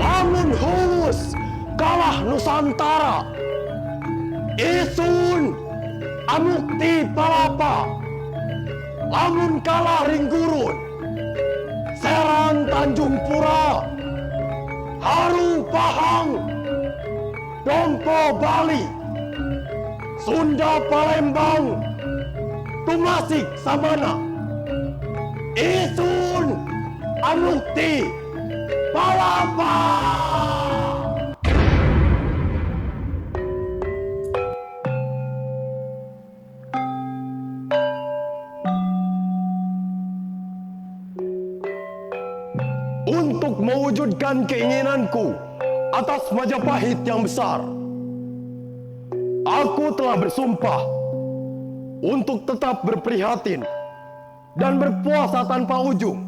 Lamun Hulus kalah Nusantara, isun Amukti Palapa. Lamun kalah Ringgurun, Serang Tanjung Pura, Haru Pahang, Dompo Bali, Sunda Palembang, Tumasik Samana, isun Amukti Palapa. Untuk mewujudkan keinginanku atas Majapahit yang besar, aku telah bersumpah untuk tetap berprihatin dan berpuasa tanpa ujung,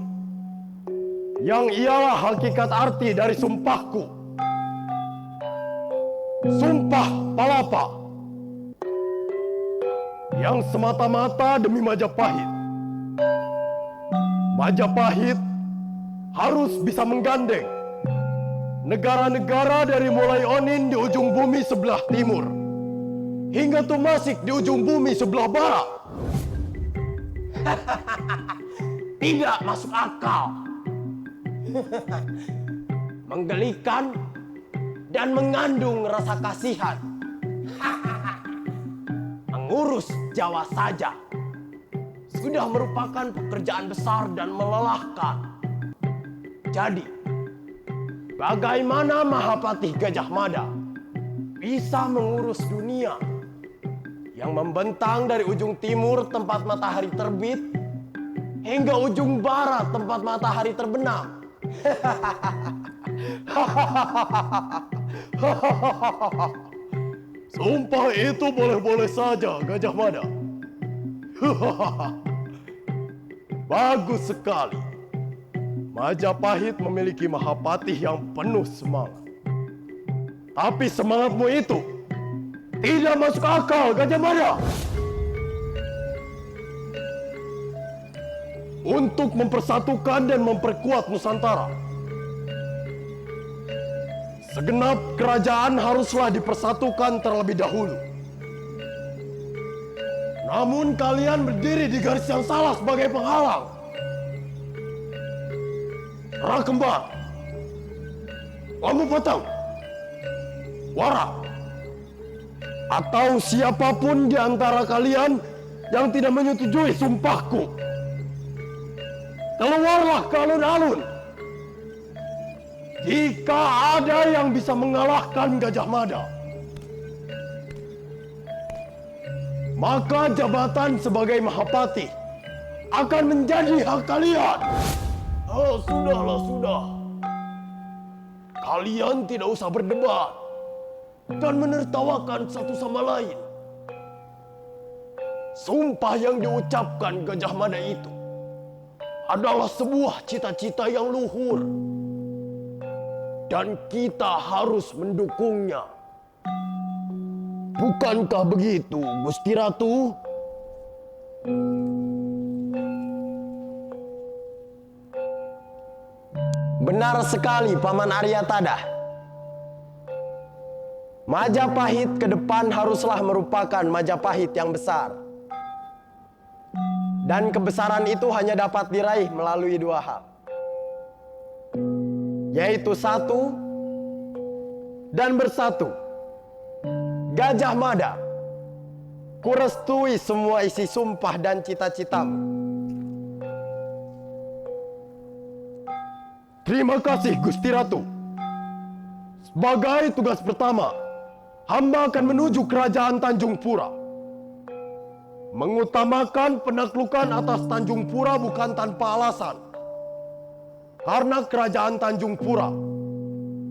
yang ialah hakikat arti dari sumpahku. Sumpah Palapa yang semata-mata demi Majapahit. Majapahit harus bisa menggandeng negara-negara dari mulai Onin di ujung bumi sebelah timur hingga Tumasik di ujung bumi sebelah barat. Tidak masuk akal. Menggelikan dan mengandung rasa kasihan. Mengurus Jawa saja sudah merupakan pekerjaan besar dan melelahkan. Jadi, bagaimana Mahapatih Gajah Mada bisa mengurus dunia yang membentang dari ujung timur tempat matahari terbit hingga ujung barat tempat matahari terbenam? Sumpah itu boleh-boleh saja, Gajah Mada. Bagus sekali. Majapahit memiliki Mahapatih yang penuh semangat. Tapi semangatmu itu tidak masuk akal, Gajah Mada. Untuk mempersatukan dan memperkuat Nusantara, segenap kerajaan haruslah dipersatukan terlebih dahulu. Namun kalian berdiri di garis yang salah sebagai penghalang. Rakembar, Lampu Patang, Wara, atau siapapun di antara kalian yang tidak menyetujui sumpahku, keluarlah ke alun-alun. Jika ada yang bisa mengalahkan Gajah Mada, maka jabatan sebagai Mahapatih akan menjadi hak kalian. Oh, sudahlah, sudah. Kalian tidak usah berdebat dan menertawakan satu sama lain. Sumpah yang diucapkan Gajah Mada itu adalah sebuah cita-cita yang luhur, dan kita harus mendukungnya. Bukankah begitu, Gusti Ratu? Benar sekali, Paman Aryatada. Majapahit ke depan haruslah merupakan Majapahit yang besar. Dan kebesaran itu hanya dapat diraih melalui dua hal. Yaitu satu dan bersatu. Gajah Mada, kurestui semua isi sumpah dan cita-citamu. Terima kasih, Gusti Ratu. Sebagai tugas pertama, hamba akan menuju kerajaan Tanjung Pura. Mengutamakan penaklukan atas Tanjung Pura bukan tanpa alasan. Karena kerajaan Tanjung Pura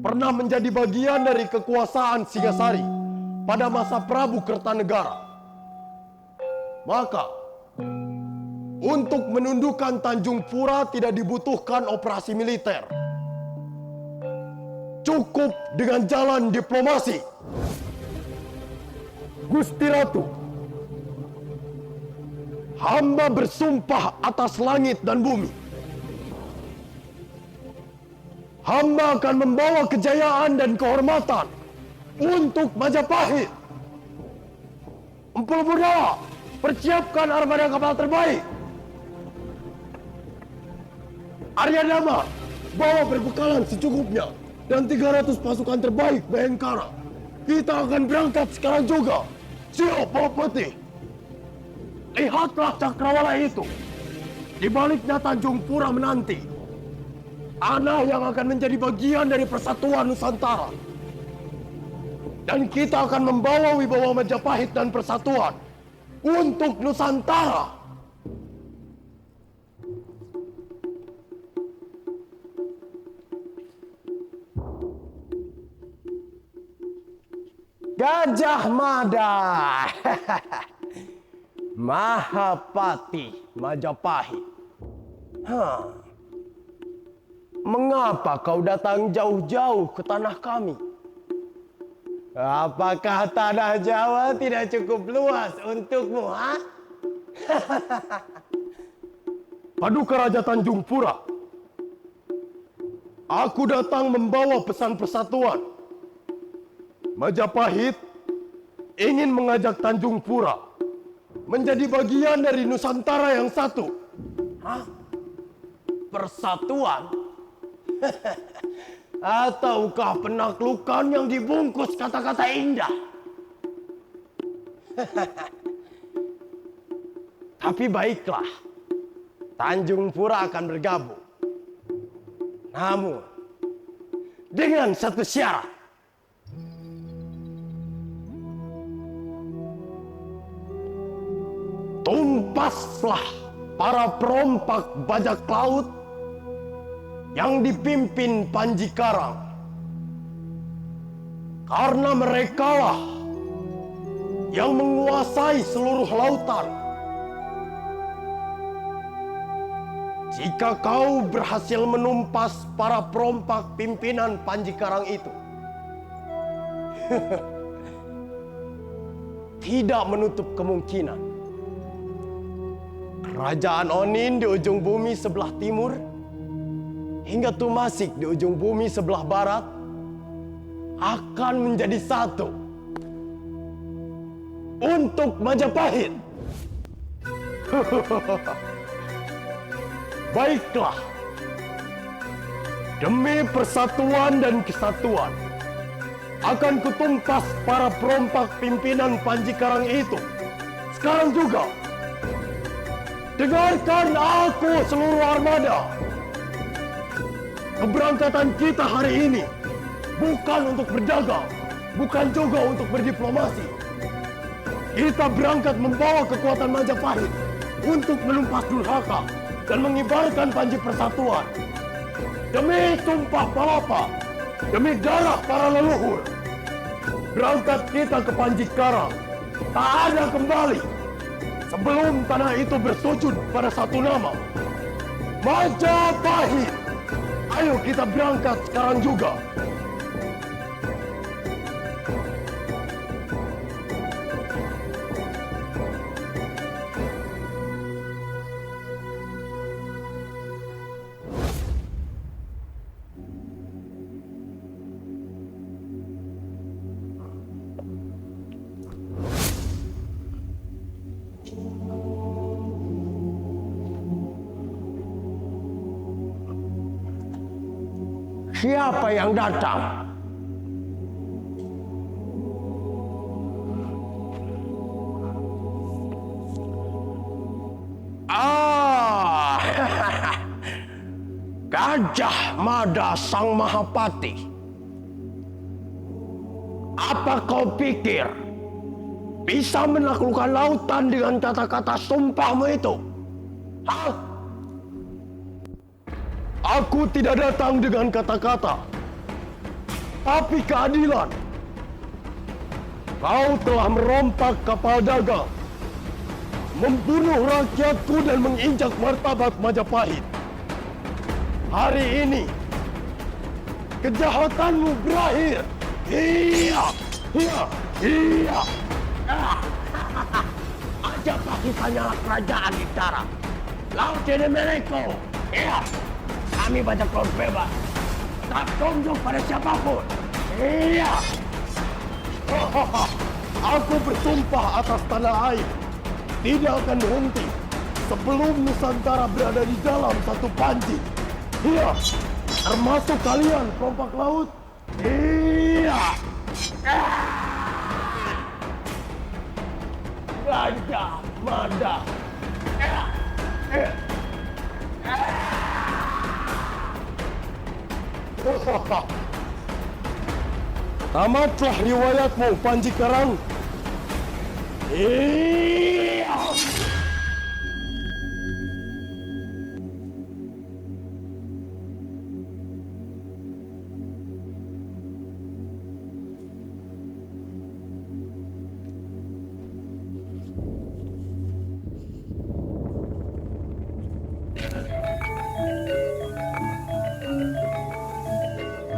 pernah menjadi bagian dari kekuasaan Singasari pada masa Prabu Kertanegara. Maka, untuk menundukkan Tanjung Pura tidak dibutuhkan operasi militer. Cukup dengan jalan diplomasi. Gusti Ratu, hamba bersumpah atas langit dan bumi. Hamba akan membawa kejayaan dan kehormatan untuk Majapahit. Empul Muda, persiapkan armada kapal terbaik. Arya Dama, bawa perbekalan secukupnya dan 300 pasukan terbaik Bayangkara. Kita akan berangkat sekarang juga. Siap, Bapati. Lihatlah cakrawala itu. Di baliknya Tanjung Pura menanti. Tanah yang akan menjadi bagian dari persatuan Nusantara. Dan kita akan membawa wibawa Majapahit dan persatuan untuk Nusantara. Gajah Mada. Mahapati Majapahit. Mengapa kau datang jauh-jauh ke tanah kami? Apakah tanah Jawa tidak cukup luas untukmu, ha? Paduka Raja Tanjung Pura, aku datang membawa pesan persatuan. Majapahit ingin mengajak Tanjung Pura menjadi bagian dari Nusantara yang satu. Hah? Persatuan? Ataukah penaklukan yang dibungkus kata-kata indah? Tapi baiklah, Tanjung Pura akan bergabung. Namun, dengan satu syarat. Tumpaslah para perompak bajak laut yang dipimpin Panji Karang. Karena merekalah yang menguasai seluruh lautan. Jika kau berhasil menumpas para perompak pimpinan Panji Karang itu, tidak menutup kemungkinan Kerajaan Onin di ujung bumi sebelah timur hingga Tumasik di ujung bumi sebelah barat akan menjadi satu untuk Majapahit. Baiklah, demi persatuan dan kesatuan akan kutumpas para perompak pimpinan Panji Karang itu sekarang juga. Dengarkan aku seluruh armada. Keberangkatan kita hari ini bukan untuk berdagang, bukan juga untuk berdiplomasi. Kita berangkat membawa kekuatan Majapahit untuk menumpas durhaka dan mengibarkan panji persatuan. Demi sumpah palapa, demi darah para leluhur, berangkat kita ke Panji Karang, tak ada kembali sebelum tanah itu bersujud pada satu nama, Majapahit. Ayo kita berangkat sekarang juga. Siapa yang datang? Gajah Mada Sang Mahapati. Apa kau pikir bisa menaklukkan lautan dengan kata-kata sumpahmu itu? Hah? Aku tidak datang dengan kata-kata, tapi keadilan. Kau telah merompak kapal dagang, membunuh rakyatku dan menginjak martabat Majapahit. Hari ini, kejahatanmu berakhir. Iya, iya, iya. Majapahit hanyalah kerajaan di darat. Laut jadi milikku. Iya, kami bajak laut bebas. Tak tunduk pada siapapun. Iya. Aku bersumpah atas tanah air, tidak akan berhenti sebelum Nusantara berada di dalam satu panji. Iya, termasuk kalian perompak laut. Iya. Gajah Mada. Tamatlah riwayatmu, Panji Karang. Iya.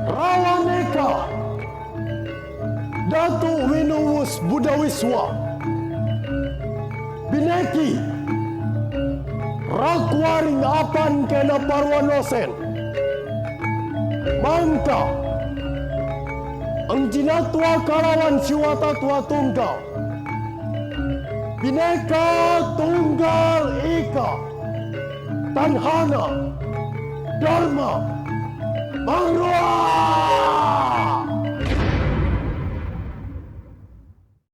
Rawaneka, Datuk Winowus Budawiswa, Bineki, Rakwaring Apan Kena Parwanosen, Bangka, Angjina Tua Kalawan Siwata Tua Tunggal, Bineka Tunggal Ika, Tanhana, Dharma, Mangruah!